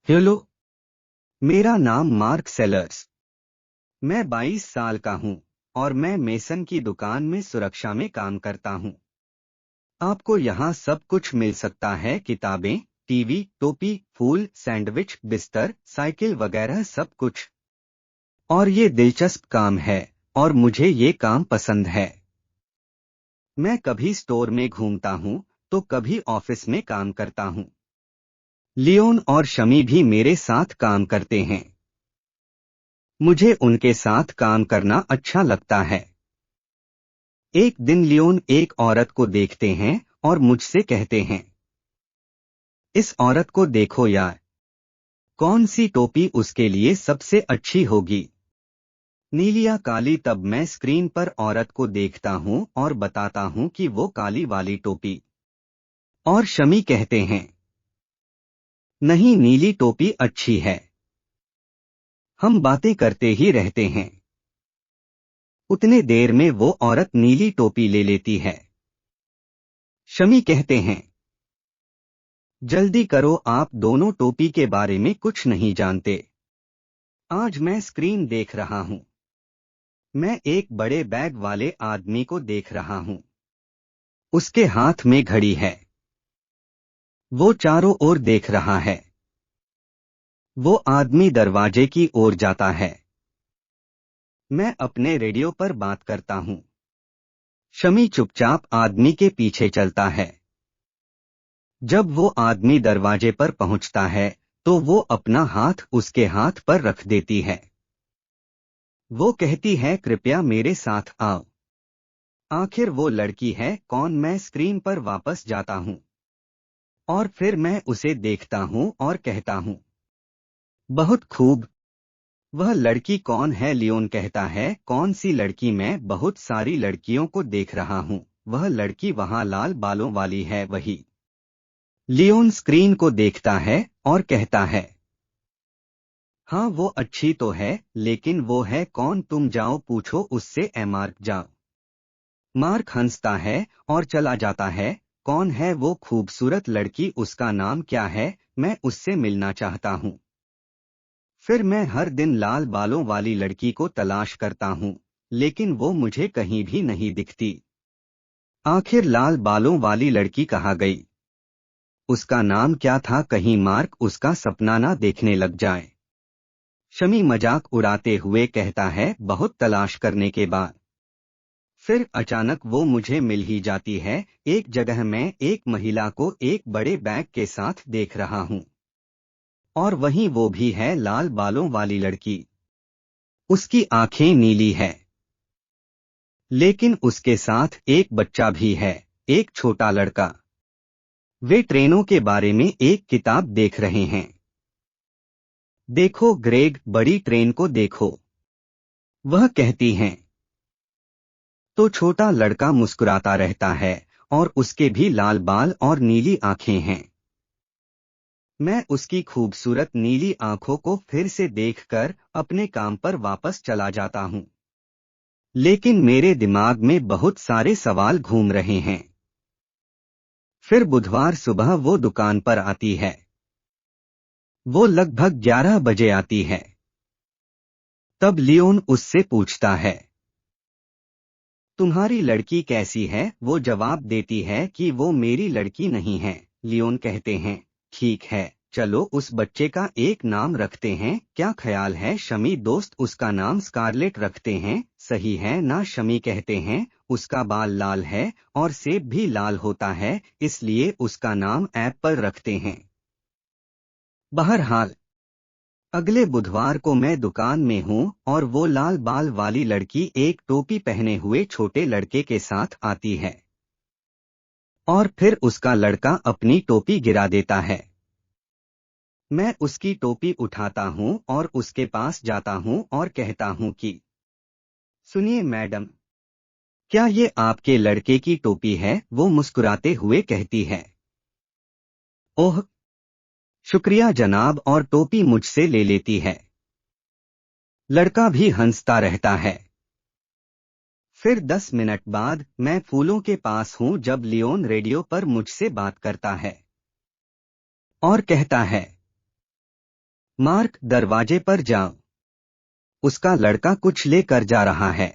Hello. मेरा नाम mark sellers. मैं 22 साल का हूँ और मैं मेसन की दुकान में सुरक्षा में काम करता हूँ। आपको यहाँ सब कुछ मिल सकता है, किताबें, टीवी, टोपी, फूल, सैंडविच, बिस्तर, साइकिल वगैरह सब कुछ। और ये दिलचस्प काम है और मुझे ये काम पसंद है। मैं कभी स्टोर में घूमता हूँ तो कभी ऑफिस में काम करता हूँ। लियोन और शमी भी मेरे साथ काम करते हैं। मुझे उनके साथ काम करना अच्छा लगता है। एक दिन लियोन एक औरत को देखते हैं और मुझसे कहते हैं, इस औरत को देखो यार, कौन सी टोपी उसके लिए सबसे अच्छी होगी, नीली या काली। तब मैं स्क्रीन पर औरत को देखता हूं और बताता हूं कि वो काली वाली टोपी। और शमी कहते हैं, नहीं, नीली टोपी अच्छी है। हम बातें करते ही रहते हैं। उतने देर में वो औरत नीली टोपी ले लेती है। शमी कहते हैं, जल्दी करो, आप दोनों टोपी के बारे में कुछ नहीं जानते। आज मैं स्क्रीन देख रहा हूं। मैं एक बड़े बैग वाले आदमी को देख रहा हूं। उसके हाथ में घड़ी है। वो चारों ओर देख रहा है। वो आदमी दरवाजे की ओर जाता है। मैं अपने रेडियो पर बात करता हूं। शमी चुपचाप आदमी के पीछे चलता है। जब वो आदमी दरवाजे पर पहुंचता है तो वो अपना हाथ उसके हाथ पर रख देती है। वो कहती है, कृपया मेरे साथ आओ। आखिर वो लड़की है कौन। मैं स्क्रीन पर वापस जाता हूं और फिर मैं उसे देखता हूं और कहता हूं, बहुत खूब। वह लड़की कौन है? लियोन कहता है, कौन सी लड़की? मैं बहुत सारी लड़कियों को देख रहा हूं। वह लड़की वहां लाल बालों वाली है, वही। लियोन स्क्रीन को देखता है और कहता है, हाँ वो अच्छी तो है, लेकिन वो है कौन? तुम जाओ पूछो उससे। मार्क जाओ। मार्क हंसता है और चला जाता है। कौन है वो खूबसूरत लड़की? उसका नाम क्या है? मैं उससे मिलना चाहता हूँ। फिर मैं हर दिन लाल बालों वाली लड़की को तलाश करता हूँ, लेकिन वो मुझे कहीं भी नहीं दिखती। आखिर लाल बालों वाली लड़की कहाँ गई? उसका नाम क्या था? कहीं मार्क उसका सपना ना देखने लग जाए। शमी मजाक उड़ाते हुए कहता है, बहुत तलाश करने के बाद फिर अचानक वो मुझे मिल ही जाती है। एक जगह मैं एक महिला को एक बड़े बैग के साथ देख रहा हूँ और वहीं वो भी है, लाल बालों वाली लड़की। उसकी आंखें नीली है, लेकिन उसके साथ एक बच्चा भी है, एक छोटा लड़का। वे ट्रेनों के बारे में एक किताब देख रहे हैं। देखो ग्रेग, बड़ी ट्रेन को देखो, वह कहती हैं। तो छोटा लड़का मुस्कुराता रहता है और उसके भी लाल बाल और नीली आंखें हैं। मैं उसकी खूबसूरत नीली आंखों को फिर से देखकर अपने काम पर वापस चला जाता हूं। लेकिन मेरे दिमाग में बहुत सारे सवाल घूम रहे हैं। फिर बुधवार सुबह वो दुकान पर आती है। वो लगभग 11 बजे आती है। तब लियोन उससे पूछता है, तुम्हारी लड़की कैसी है? वो जवाब देती है कि वो मेरी लड़की नहीं है। लियोन कहते हैं, ठीक है, चलो उस बच्चे का एक नाम रखते हैं, क्या ख्याल है? शमी दोस्त, उसका नाम स्कारलेट रखते हैं, सही है ना? शमी कहते हैं, उसका बाल लाल है और सेब भी लाल होता है, इसलिए उसका नाम एप्पल रखते हैं। बहरहाल अगले बुधवार को मैं दुकान में हूँ और वो लाल बाल वाली लड़की एक टोपी पहने हुए छोटे लड़के के साथ आती है और फिर उसका लड़का अपनी टोपी गिरा देता है। मैं उसकी टोपी उठाता हूँ और उसके पास जाता हूँ और कहता हूँ कि सुनिए मैडम, क्या ये आपके लड़के की टोपी है? वो मुस्कुराते हुए कहती है, ओह शुक्रिया जनाब, और टोपी मुझसे ले लेती है। लड़का भी हंसता रहता है। फिर 10 मिनट बाद मैं फूलों के पास हूँ जब लियोन रेडियो पर मुझसे बात करता है और कहता है, मार्क, दरवाजे पर जाओ। उसका लड़का कुछ लेकर जा रहा है।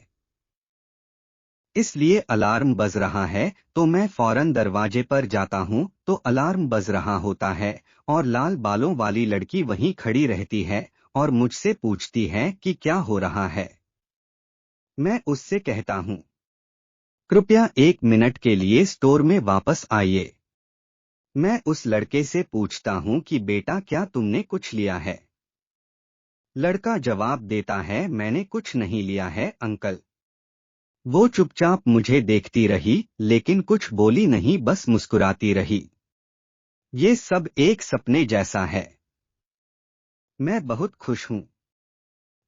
इसलिए अलार्म बज रहा है तो मैं फौरन दरवाजे पर जाता हूँ तो अलार्म बज रहा होता है और लाल बालों वाली लड़की वहीं खड़ी रहती है और मुझसे पूछती है कि क्या हो रहा है। मैं उससे कहता हूँ, कृपया 1 मिनट के लिए स्टोर में वापस आइए। मैं उस लड़के से पूछता हूँ कि बेटा, क्या तुमने कुछ लिया है? लड़का जवाब देता है, मैंने कुछ नहीं लिया है अंकल। वो चुपचाप मुझे देखती रही लेकिन कुछ बोली नहीं, बस मुस्कुराती रही। ये सब एक सपने जैसा है। मैं बहुत खुश हूँ,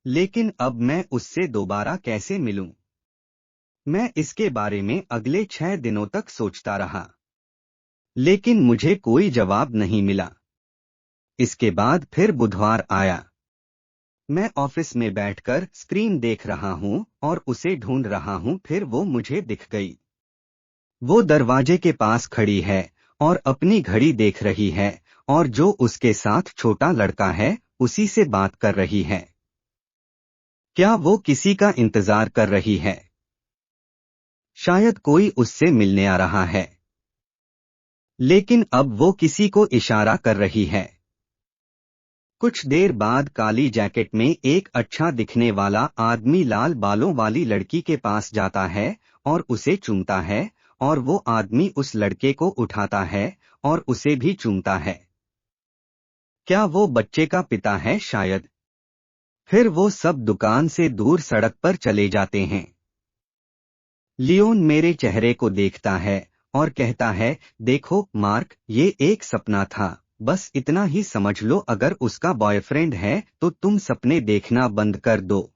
लेकिन अब मैं उससे दोबारा कैसे मिलूं? मैं इसके बारे में अगले 6 दिनों तक सोचता रहा, लेकिन मुझे कोई जवाब नहीं मिला। इसके बाद फिर बुधवार आया। मैं ऑफिस में बैठकर स्क्रीन देख रहा हूँ और उसे ढूंढ रहा हूँ, फिर वो मुझे दिख गई। वो दरवाजे के पास खड़ी है और अपनी घड़ी देख रही है और जो उसके साथ छोटा लड़का है उसी से बात कर रही है। क्या वो किसी का इंतजार कर रही है? शायद कोई उससे मिलने आ रहा है। लेकिन अब वो किसी को इशारा कर रही है। कुछ देर बाद काली जैकेट में एक अच्छा दिखने वाला आदमी लाल बालों वाली लड़की के पास जाता है और उसे चूमता है और वो आदमी उस लड़के को उठाता है और उसे भी चूमता है। क्या वो बच्चे का पिता है? शायद। फिर वो सब दुकान से दूर सड़क पर चले जाते हैं। लियोन मेरे चेहरे को देखता है और कहता है, देखो मार्क, ये एक सपना था, बस इतना ही समझ लो। अगर उसका बॉयफ्रेंड है तो तुम सपने देखना बंद कर दो।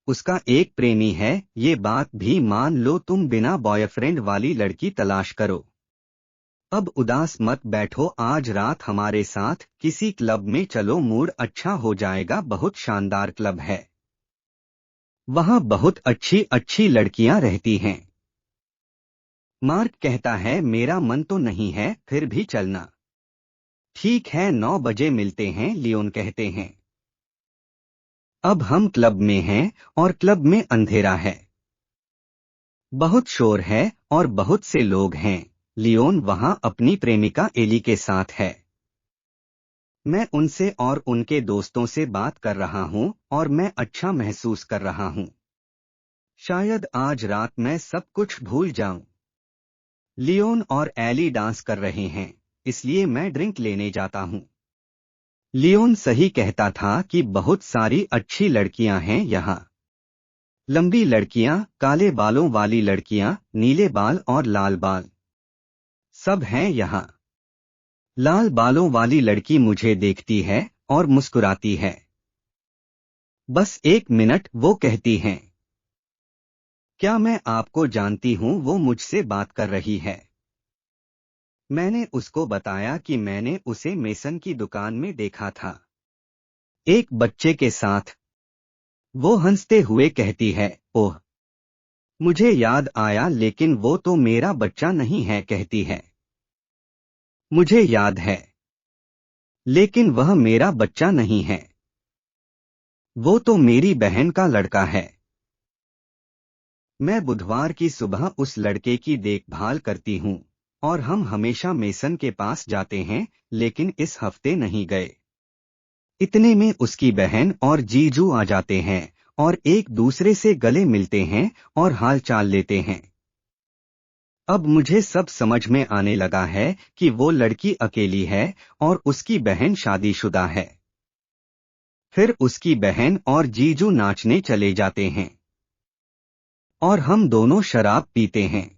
उसका एक प्रेमी है, ये बात भी मान लो। तुम बिना बॉयफ्रेंड वाली लड़की तलाश करो। अब उदास मत बैठो, आज रात हमारे साथ किसी क्लब में चलो, मूड अच्छा हो जाएगा। बहुत शानदार क्लब है, वहाँ बहुत अच्छी अच्छी लड़कियां रहती हैं। मार्क कहता है, मेरा मन तो नहीं है, फिर भी चलना। ठीक है, 9 बजे मिलते हैं, लियोन कहते हैं। अब हम क्लब में हैं और क्लब में अंधेरा है। बहुत शोर है और बहुत से लोग हैं। लियोन वहां अपनी प्रेमिका एली के साथ है। मैं उनसे और उनके दोस्तों से बात कर रहा हूं और मैं अच्छा महसूस कर रहा हूं। शायद आज रात मैं सब कुछ भूल जाऊं। लियोन और एली डांस कर रहे हैं, इसलिए मैं ड्रिंक लेने जाता हूं। लियोन सही कहता था कि बहुत सारी अच्छी लड़कियां हैं यहाँ। लंबी लड़कियां, काले बालों वाली लड़कियां, नीले बाल और लाल बाल, सब हैं यहाँ। लाल बालों वाली लड़की मुझे देखती है और मुस्कुराती है। बस 1 मिनट, वो कहती हैं। क्या मैं आपको जानती हूँ? वो मुझसे बात कर रही है। मैंने उसको बताया कि मैंने उसे मेसन की दुकान में देखा था, एक बच्चे के साथ। वो हंसते हुए कहती है, ओह, मुझे याद आया, लेकिन वो तो मेरा बच्चा नहीं है, कहती है। मुझे याद है, लेकिन वह मेरा बच्चा नहीं है। वो तो मेरी बहन का लड़का है। मैं बुधवार की सुबह उस लड़के की देखभाल करती हूँ और हम हमेशा मेसन के पास जाते हैं, लेकिन इस हफ्ते नहीं गए। इतने में उसकी बहन और जीजू आ जाते हैं और एक दूसरे से गले मिलते हैं और हाल चाल लेते हैं। अब मुझे सब समझ में आने लगा है कि वो लड़की अकेली है और उसकी बहन शादीशुदा है। फिर उसकी बहन और जीजू नाचने चले जाते हैं और हम दोनों शराब पीते हैं।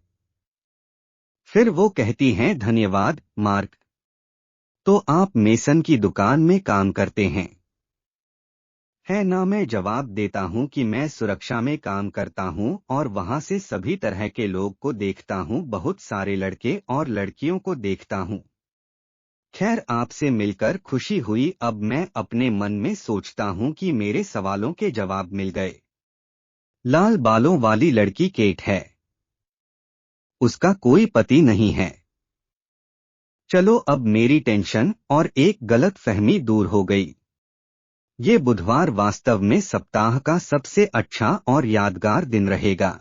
फिर वो कहती हैं, धन्यवाद मार्क। तो आप मेसन की दुकान में काम करते हैं, है ना? मैं जवाब देता हूं कि मैं सुरक्षा में काम करता हूं और वहां से सभी तरह के लोग को देखता हूं, बहुत सारे लड़के और लड़कियों को देखता हूं। खैर, आपसे मिलकर खुशी हुई। अब मैं अपने मन में सोचता हूं कि मेरे सवालों के जवाब मिल गए। लाल बालों वाली लड़की केट है, उसका कोई पति नहीं है। चलो, अब मेरी टेंशन और एक गलत फहमी दूर हो गई। ये बुधवार वास्तव में सप्ताह का सबसे अच्छा और यादगार दिन रहेगा।